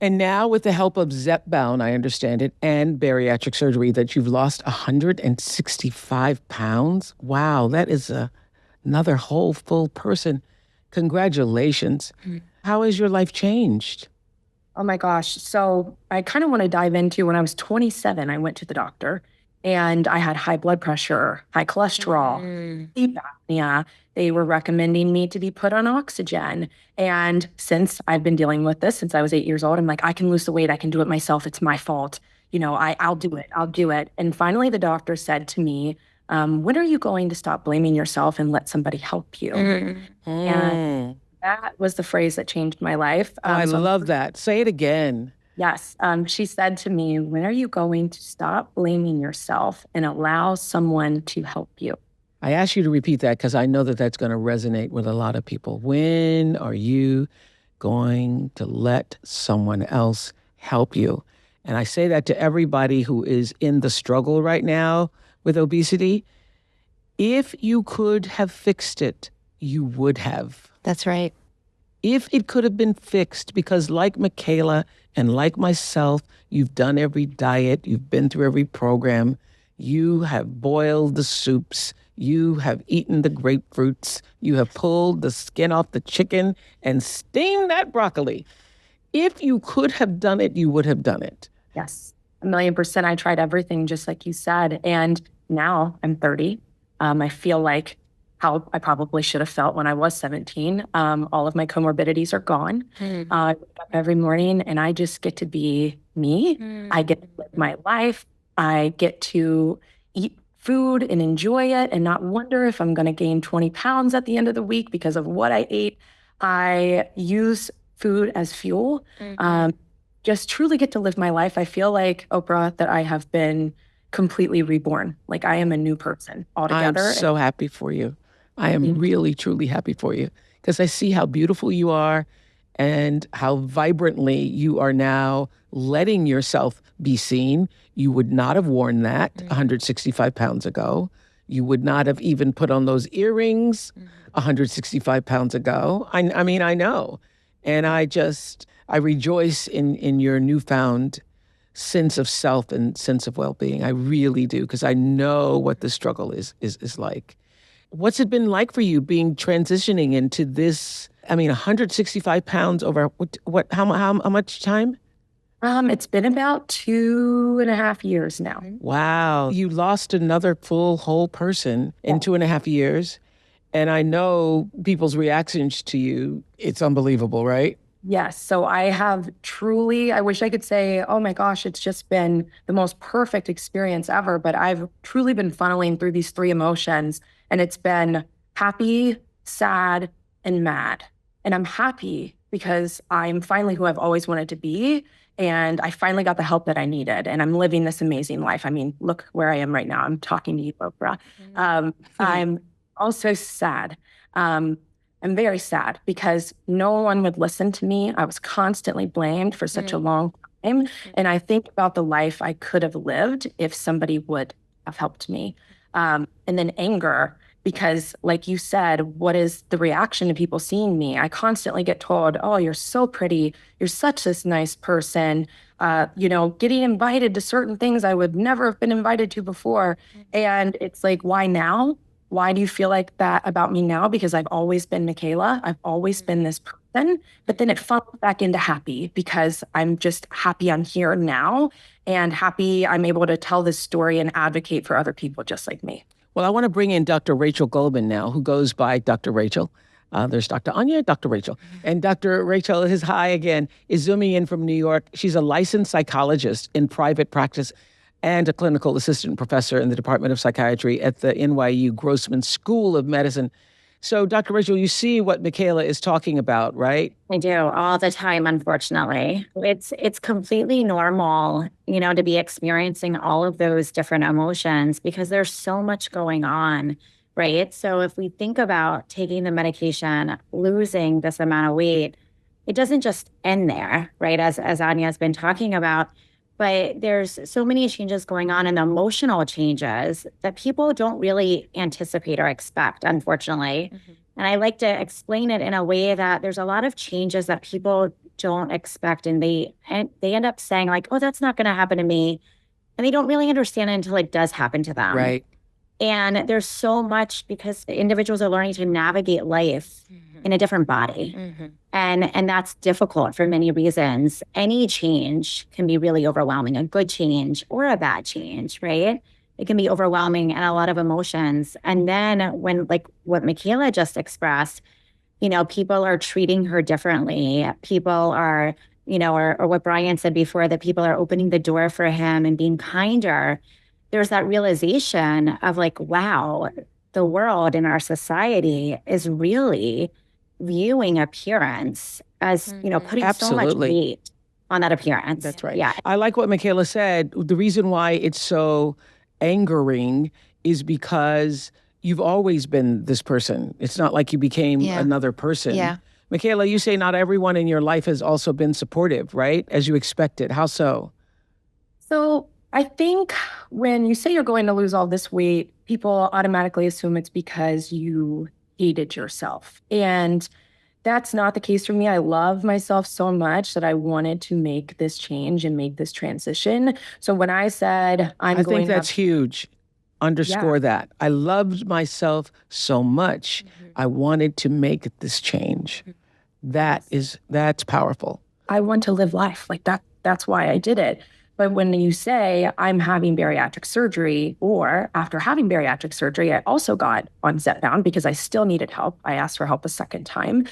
And now with the help of Zepbound, I understand it, and bariatric surgery, that you've lost 165 pounds. Wow, that is another whole full person. Congratulations. How has your life changed? Oh my gosh. So I kind of want to dive into when I was 27, I went to the doctor and I had high blood pressure, high cholesterol, sleep apnea. They were recommending me to be put on oxygen. And since I've been dealing with this since I was 8 years old, I'm like, I can lose the weight. I can do it myself. It's my fault. I'll do it. I'll do it. And finally, the doctor said to me, when are you going to stop blaming yourself and let somebody help you? And Mm. that was the phrase that changed my life. Oh, I love that. Say it again. Yes. She said to me, when are you going to stop blaming yourself and allow someone to help you? I ask you to repeat that because I know that that's going to resonate with a lot of people. When are you going to let someone else help you? And I say that to everybody who is in the struggle right now with obesity. If you could have fixed it, you would have. That's right. If it could have been fixed, because like Michaela and like myself, you've done every diet, you've been through every program, you have boiled the soups, you have eaten the grapefruits, you have pulled the skin off the chicken and steamed that broccoli. If you could have done it, you would have done it. Yes, 1,000,000%. I tried everything just like you said. And now I'm 30. I feel like how I probably should have felt when I was 17. All of my comorbidities are gone. I wake up every morning and I just get to be me. I get to live my life. I get to eat food and enjoy it and not wonder if I'm going to gain 20 pounds at the end of the week because of what I ate. I use food as fuel. Just truly get to live my life. I feel like, Oprah, that I have been completely reborn. Like I am a new person altogether. I'm so happy for you. I am really, truly happy for you because I see how beautiful you are and how vibrantly you are now letting yourself be seen. You would not have worn that 165 pounds ago. You would not have even put on those earrings 165 pounds ago. I mean, I know. And I rejoice in your newfound sense of self and sense of well-being. I really do, because I know what the struggle is like. What's it been like for you being transitioning into this? I mean, 165 pounds over how much time? It's been about 2.5 years now. Wow. You lost another full whole person in 2.5 years. And I know people's reactions to you, it's unbelievable, right? Yes. So I have truly, I wish I could say, oh my gosh, it's just been the most perfect experience ever. But I've truly been funneling through these three emotions. And it's been happy, sad, and mad. And I'm happy because I'm finally who I've always wanted to be. And I finally got the help that I needed. And I'm living this amazing life. I mean, look where I am right now. I'm talking to you, Oprah. I'm also sad. I'm very sad because no one would listen to me. I was constantly blamed for such a long time. And I think about the life I could have lived if somebody would have helped me. And then anger, because like you said, what is the reaction to people seeing me? I constantly get told, oh, you're so pretty. You're such this nice person. Getting invited to certain things I would never have been invited to before. And it's like, why now? Why do you feel like that about me now? Because I've always been Michaela. I've always been this person. But then it funnels back into happy because I'm just happy I'm here now and happy I'm able to tell this story and advocate for other people just like me. Well, I want to bring in Dr. Rachel Goldman now, who goes by Dr. Rachel. There's Dr. Anya, Dr. Rachel. And Dr. Rachel is zooming in from New York. She's a licensed psychologist in private practice and a clinical assistant professor in the Department of Psychiatry at the NYU Grossman School of Medicine. So, Dr. Rachel, you see what Michaela is talking about, right? I do all the time, unfortunately. It's completely normal, to be experiencing all of those different emotions because there's so much going on, right? So if we think about taking the medication, losing this amount of weight, it doesn't just end there, right? As Anya has been talking about. But there's so many changes going on and emotional changes that people don't really anticipate or expect, unfortunately. And I like to explain it in a way that there's a lot of changes that people don't expect, and they end up saying like, oh, that's not going to happen to me. And they don't really understand it until it does happen to them. Right. And there's so much because individuals are learning to navigate life in a different body. And that's difficult for many reasons. Any change can be really overwhelming, a good change or a bad change, right? It can be overwhelming and a lot of emotions. And then when, like what Michaela just expressed, people are treating her differently. People are, or what Brian said before, that people are opening the door for him and being kinder. There's that realization of like, wow, the world and our society is really viewing appearance as, putting so much Absolutely. weight on that appearance. That's right. Yeah. I like what Michaela said. The reason why it's so angering is because you've always been this person. It's not like you became another person. Yeah. Michaela, you say not everyone in your life has also been supportive, right? As you expected. How so? So I think when you say you're going to lose all this weight, people automatically assume it's because you hated yourself. And that's not the case for me. I love myself so much that I wanted to make this change and make this transition. So when I said I think that's huge. Underscore that. I loved myself so much. I wanted to make this change. That's powerful. I want to live life like that. That's why I did it. But when you say I'm having bariatric surgery, or after having bariatric surgery, I also got on Zepbound because I still needed help. I asked for help a second time.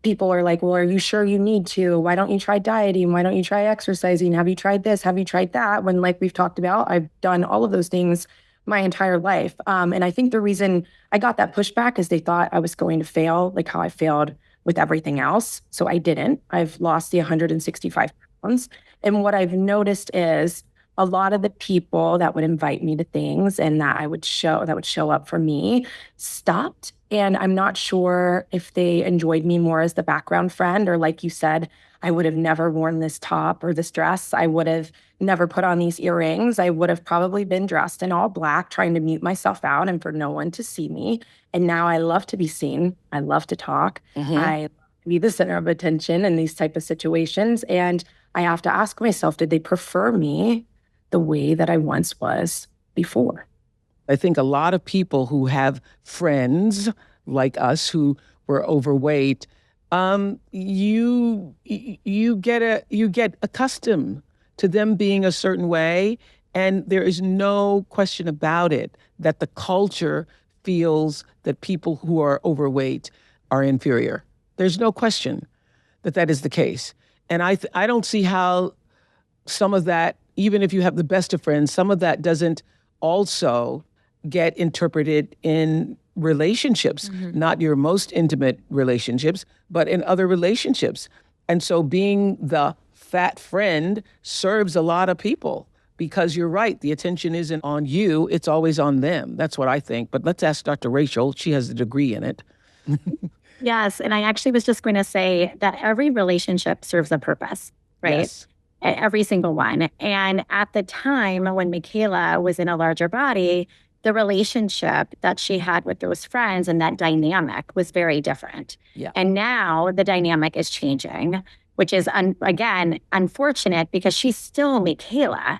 People are like, well, are you sure you need to? Why don't you try dieting? Why don't you try exercising? Have you tried this? Have you tried that? When, like we've talked about, I've done all of those things my entire life. And I think the reason I got that pushback is they thought I was going to fail, like how I failed with everything else. So I didn't. I've lost the 165 pounds. And what I've noticed is a lot of the people that would invite me to things and that would show up for me stopped. And I'm not sure if they enjoyed me more as the background friend, or like you said, I would have never worn this top or this dress. I would have never put on these earrings. I would have probably been dressed in all black, trying to mute myself out and for no one to see me. And now I love to be seen. I love to talk. I love to be the center of attention in these type of situations. And I have to ask myself, did they prefer me the way that I once was before? I think a lot of people who have friends like us who were overweight, you get accustomed to them being a certain way, and there is no question about it that the culture feels that people who are overweight are inferior. There's no question that that is the case. And I don't see how some of that, even if you have the best of friends, some of that doesn't also get interpreted in relationships, not your most intimate relationships, but in other relationships. And so being the fat friend serves a lot of people, because you're right, the attention isn't on you, it's always on them. That's what I think. But let's ask Dr. Rachel. She has a degree in it. Yes. And I actually was just going to say that every relationship serves a purpose, right? Yes. Every single one. And at the time when Michaela was in a larger body, the relationship that she had with those friends and that dynamic was very different. Yeah. And now the dynamic is changing, which is, again, unfortunate because she's still Michaela.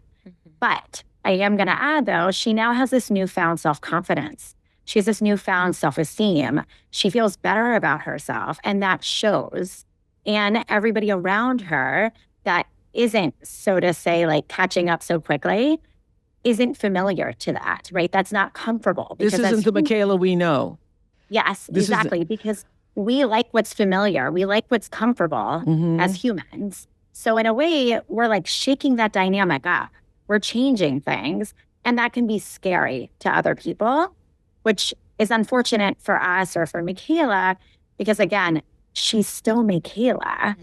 But I am going to add, though, she now has this newfound self-confidence. She has this newfound self-esteem. She feels better about herself, and that shows. And everybody around her that isn't, so to say, like catching up so quickly, isn't familiar to that, right? That's not comfortable. This isn't the Michaela we know. Yes, exactly. Because we like what's familiar. We like what's comfortable as humans. So in a way, we're like shaking that dynamic up. We're changing things. And that can be scary to other people, which is unfortunate for us or for Michaela, because again, she's still Michaela.